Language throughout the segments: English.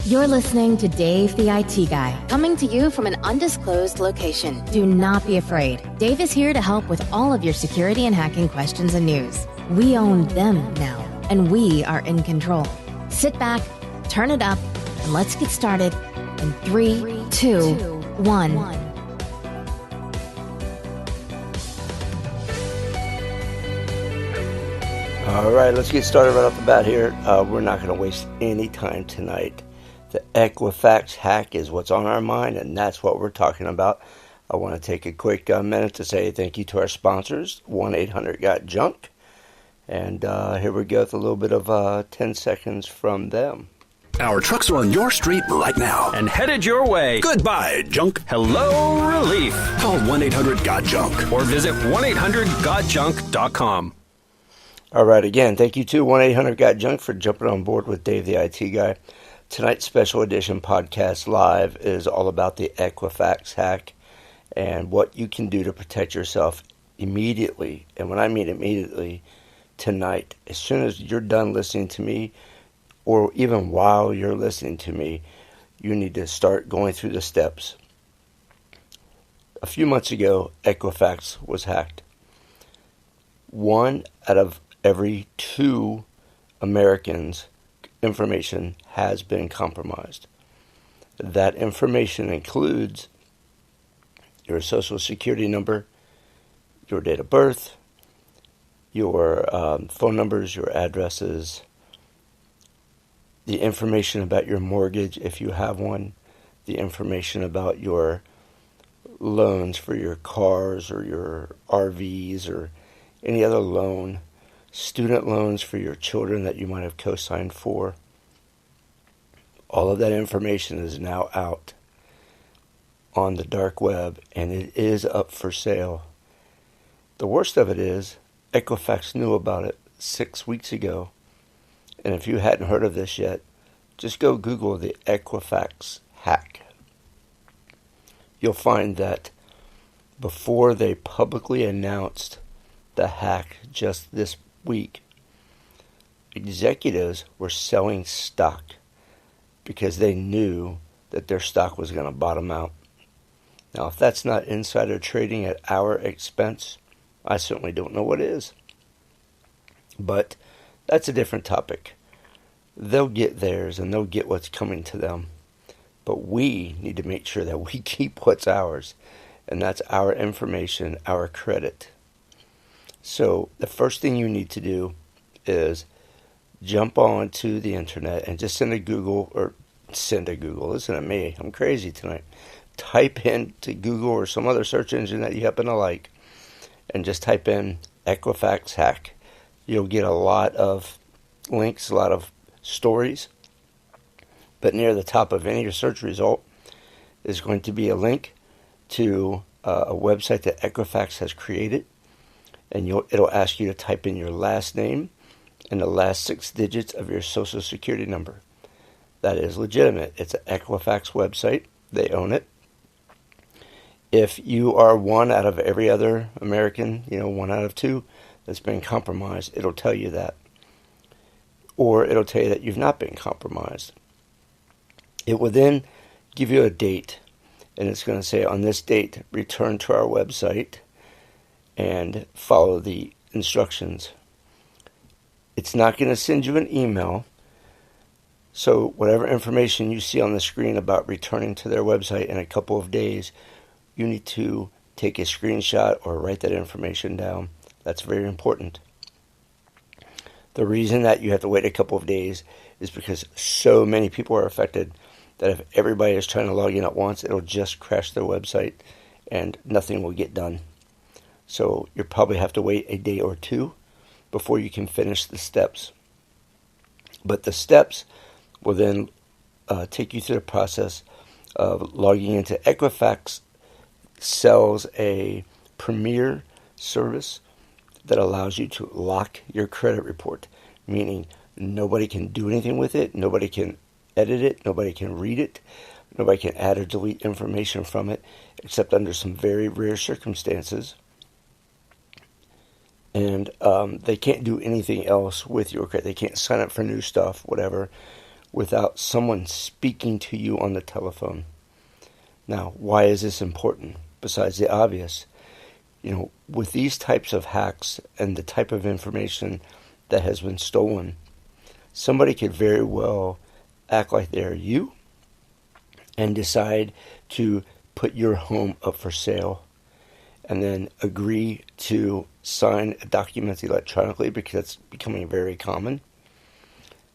You're listening to Dave the IT Guy, coming to you from an undisclosed location. Do not be afraid. Dave is here to help with all of your security and hacking questions and news. We own them now, and we are in control. Sit back, turn it up, and let's get started in 3, 2, 1. All right, let's get started right off the bat here. We're not going to waste any time tonight. The Equifax hack is what's on our mind, and that's what we're talking about. I want to take a quick minute to say thank you to our sponsors, 1-800-GOT-JUNK. And here we go with a little bit of 10 seconds from them. Our trucks are on your street right now and headed your way. Goodbye, junk. Hello, relief. Call 1-800-GOT-JUNK or visit 1-800-GOT-JUNK.com. All right, again, thank you to 1-800-GOT-JUNK for jumping on board with Dave the IT Guy. Tonight's special edition podcast live is all about the Equifax hack and what you can do to protect yourself immediately. And when I mean immediately, tonight, as soon as you're done listening to me, or even while you're listening to me, you need to start going through the steps. A few months ago, Equifax was hacked. 1 out of every 2 Americans' information has been compromised. That information includes your social security number, your date of birth, your phone numbers, your addresses, the information about your mortgage if you have one, the information about your loans for your cars or your RVs or any other loan, student loans for your children that you might have co-signed for. All of that information is now out on the dark web, and it is up for sale. The worst of it is, Equifax knew about it 6 weeks ago. And if you hadn't heard of this yet, just go Google the Equifax hack. You'll find that before they publicly announced the hack just this week, executives were selling stock because they knew that their stock was going to bottom out. Now, if that's not insider trading at our expense, I certainly don't know what is. But that's a different topic. They'll get theirs and they'll get what's coming to them. But we need to make sure that we keep what's ours. And that's our information, our credit. So the first thing you need to do is jump on to the internet and just send a Google. Listen to me, I'm crazy tonight. Type into Google or some other search engine that you happen to like, and just type in Equifax hack. You'll get a lot of links, a lot of stories, but near the top of any search result is going to be a link to a website that Equifax has created, and it'll ask you to type in your last name and the last 6 digits of your social security number. That is legitimate. It's an Equifax website. They own it. If you are 1 out of every other American, 1 out of 2 that's been compromised, it'll tell you that. Or it'll tell you that you've not been compromised. It will then give you a date, and it's going to say, on this date, return to our website and follow the instructions. It's not going to send you an email, so whatever information you see on the screen about returning to their website in a couple of days, you need to take a screenshot or write that information down. That's very important. The reason that you have to wait a couple of days is because so many people are affected that if everybody is trying to log in at once, it'll just crash their website and nothing will get done. So you'll probably have to wait a day or 2 before you can finish the steps. But the steps will then take you through the process of logging into Equifax. Sells a premier service that allows you to lock your credit report, meaning nobody can do anything with it, nobody can edit it, nobody can read it, nobody can add or delete information from it, except under some very rare circumstances. And they can't do anything else with your credit. They can't sign up for new stuff, whatever, without someone speaking to you on the telephone. Now, why is this important? Besides the obvious, with these types of hacks and the type of information that has been stolen, somebody could very well act like they're you and decide to put your home up for sale and then agree to sign documents electronically, because it's becoming very common.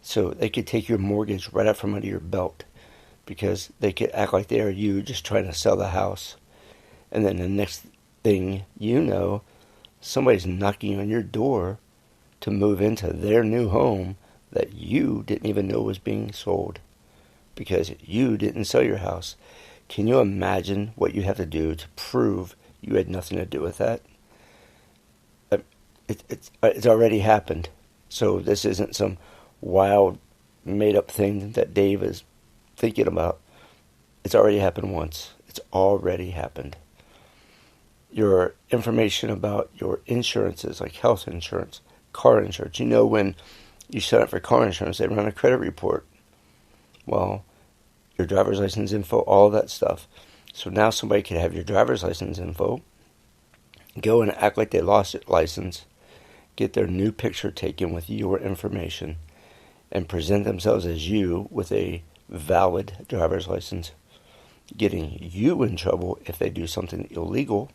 So they could take your mortgage right out from under your belt, because they could act like they are you just trying to sell the house. And then the next thing you know, somebody's knocking on your door to move into their new home that you didn't even know was being sold, because you didn't sell your house. Can you imagine what you have to do to prove you had nothing to do with that? It's already happened. So this isn't some wild, made-up thing that Dave is thinking about. It's already happened once. It's already happened. Your information about your insurances, like health insurance, car insurance. When you sign up for car insurance, they run a credit report. Well, your driver's license info, all that stuff. So now somebody could have your driver's license info, go and act like they lost their license, get their new picture taken with your information, and present themselves as you with a valid driver's license, getting you in trouble if they do something illegal,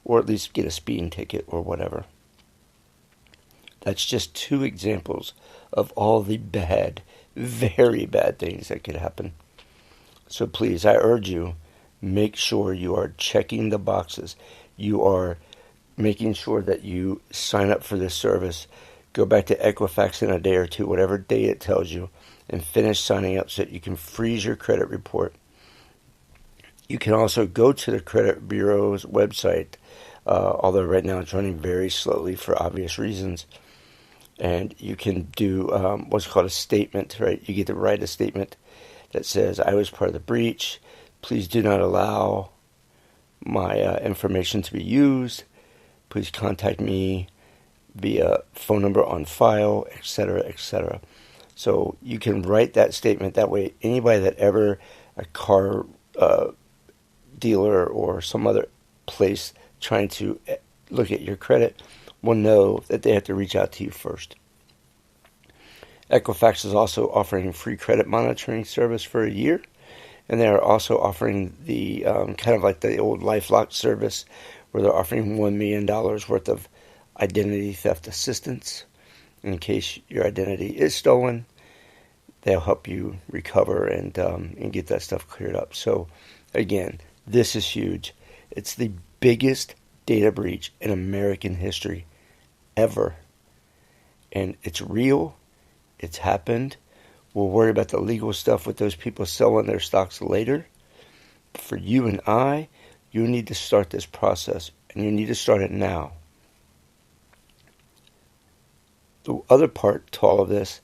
or at least get a speeding ticket or whatever. That's just 2 examples of all the bad, very bad things that could happen. So please, I urge you, make sure you are checking the boxes. You are making sure that you sign up for this service. Go back to Equifax in a day or 2, whatever day it tells you, and finish signing up so that you can freeze your credit report. You can also go to the credit bureau's website, although right now it's running very slowly for obvious reasons. And you can do what's called a statement, right? You get to write a statement that says, I was part of the breach. Please do not allow my information to be used. Please contact me via phone number on file, etc., etc. So you can write that statement. That way, anybody that ever a car dealer or some other place trying to look at your credit will know that they have to reach out to you first. Equifax is also offering free credit monitoring service for a year, and they are also offering the kind of like the old LifeLock service, where they're offering $1 million worth of identity theft assistance in case your identity is stolen. They'll help you recover and get that stuff cleared up. So again, this is huge. It's the biggest data breach in American history ever. And it's real. It's happened. We'll worry about the legal stuff with those people selling their stocks later. For you and I, you need to start this process, and you need to start it now. The other part to all of this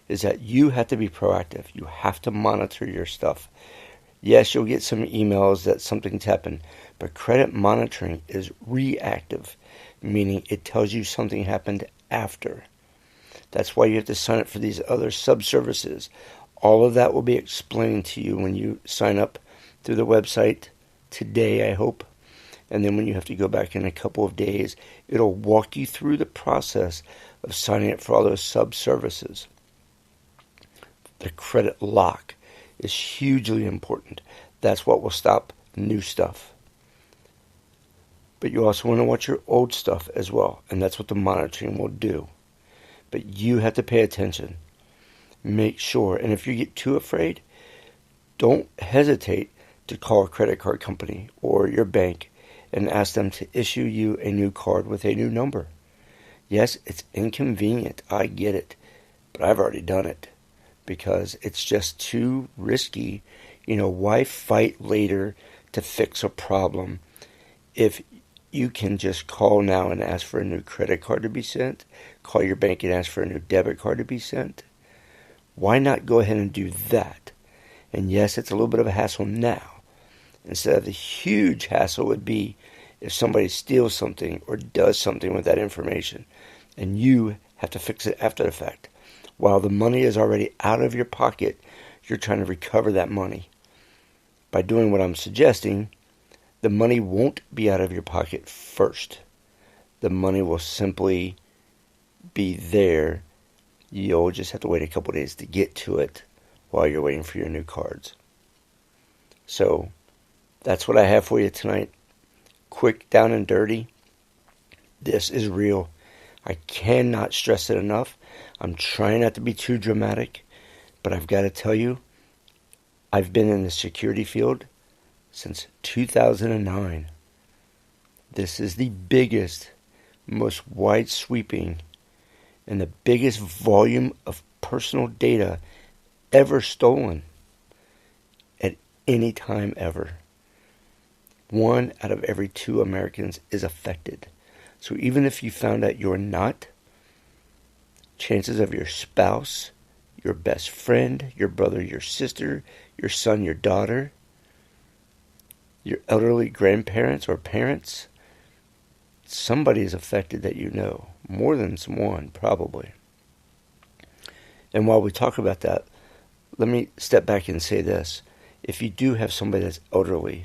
is that you have to be proactive. You have to monitor your stuff. Yes, you'll get some emails that something's happened, but credit monitoring is reactive, meaning it tells you something happened after. That's why you have to sign up for these other sub-services. All of that will be explained to you when you sign up through the website today, I hope. And then when you have to go back in a couple of days, it'll walk you through the process of signing up for all those sub-services. The credit lock is hugely important. That's what will stop new stuff. But you also want to watch your old stuff as well, and that's what the monitoring will do. But you have to pay attention. Make sure, and if you get too afraid, don't hesitate to call a credit card company or your bank and ask them to issue you a new card with a new number. Yes, it's inconvenient, I get it, but I've already done it because it's just too risky. Why fight later to fix a problem if you can just call now and ask for a new credit card to be sent, call your bank and ask for a new debit card to be sent? Why not go ahead and do that? And yes, it's a little bit of a hassle now. Instead of the huge hassle would be if somebody steals something or does something with that information and you have to fix it after the fact. While the money is already out of your pocket, you're trying to recover that money. By doing what I'm suggesting, the money won't be out of your pocket first. The money will simply be there. You'll just have to wait a couple days to get to it while you're waiting for your new cards. So that's what I have for you tonight. Quick, down and dirty. This is real. I cannot stress it enough. I'm trying not to be too dramatic, but I've got to tell you, I've been in the security field since 2009. This is the biggest, most wide-sweeping, and the biggest volume of personal data ever stolen at any time ever. 1 out of every 2 Americans is affected. So even if you found out you're not, chances of your spouse, your best friend, your brother, your sister, your son, your daughter, your elderly grandparents or parents, somebody is affected that you know. More than one, probably. And while we talk about that, let me step back and say this. If you do have somebody that's elderly,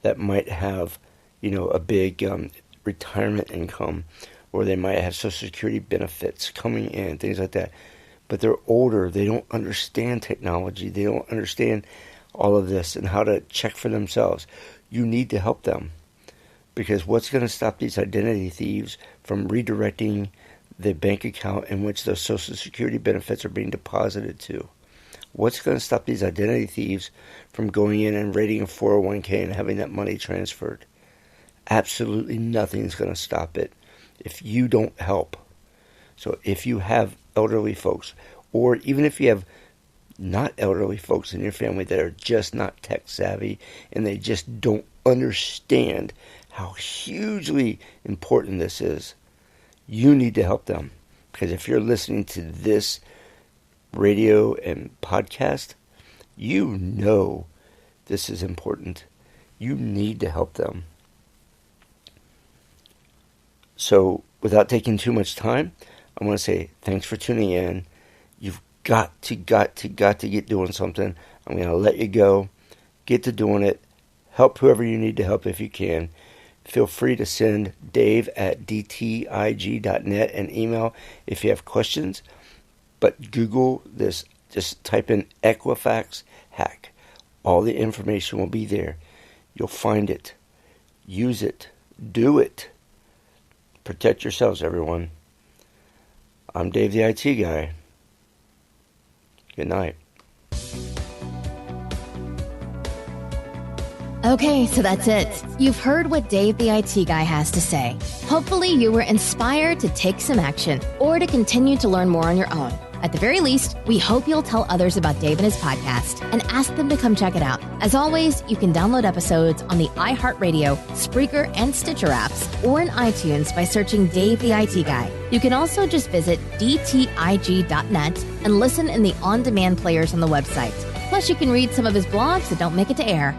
that might have, a big retirement income, or they might have Social Security benefits coming in, things like that, but they're older, they don't understand technology, they don't understand all of this and how to check for themselves. You need to help them, because what's going to stop these identity thieves from redirecting the bank account in which those Social Security benefits are being deposited to? What's going to stop these identity thieves from going in and raiding a 401k and having that money transferred? Absolutely nothing's going to stop it if you don't help. So if you have elderly folks, or even if you have not elderly folks in your family that are just not tech savvy and they just don't understand how hugely important this is, you need to help them. Because if you're listening to this radio and podcast, you know this is important. You need to help them. So without taking too much time, I want to say thanks for tuning in. You've got to get doing something. I'm going to let you go. Get to doing it. Help whoever you need to help if you can. Feel free to send dave@dtig.net an email if you have questions. But Google this. Just type in Equifax Hack. All the information will be there. You'll find it. Use it. Do it. Protect yourselves, everyone. I'm Dave the IT Guy. Good night. Okay, so that's it. You've heard what Dave the IT Guy has to say. Hopefully you were inspired to take some action or to continue to learn more on your own. At the very least, we hope you'll tell others about Dave and his podcast and ask them to come check it out. As always, you can download episodes on the iHeartRadio, Spreaker, and Stitcher apps, or in iTunes by searching Dave the IT Guy. You can also just visit dtig.net and listen in the on-demand players on the website. Plus, you can read some of his blogs that don't make it to air.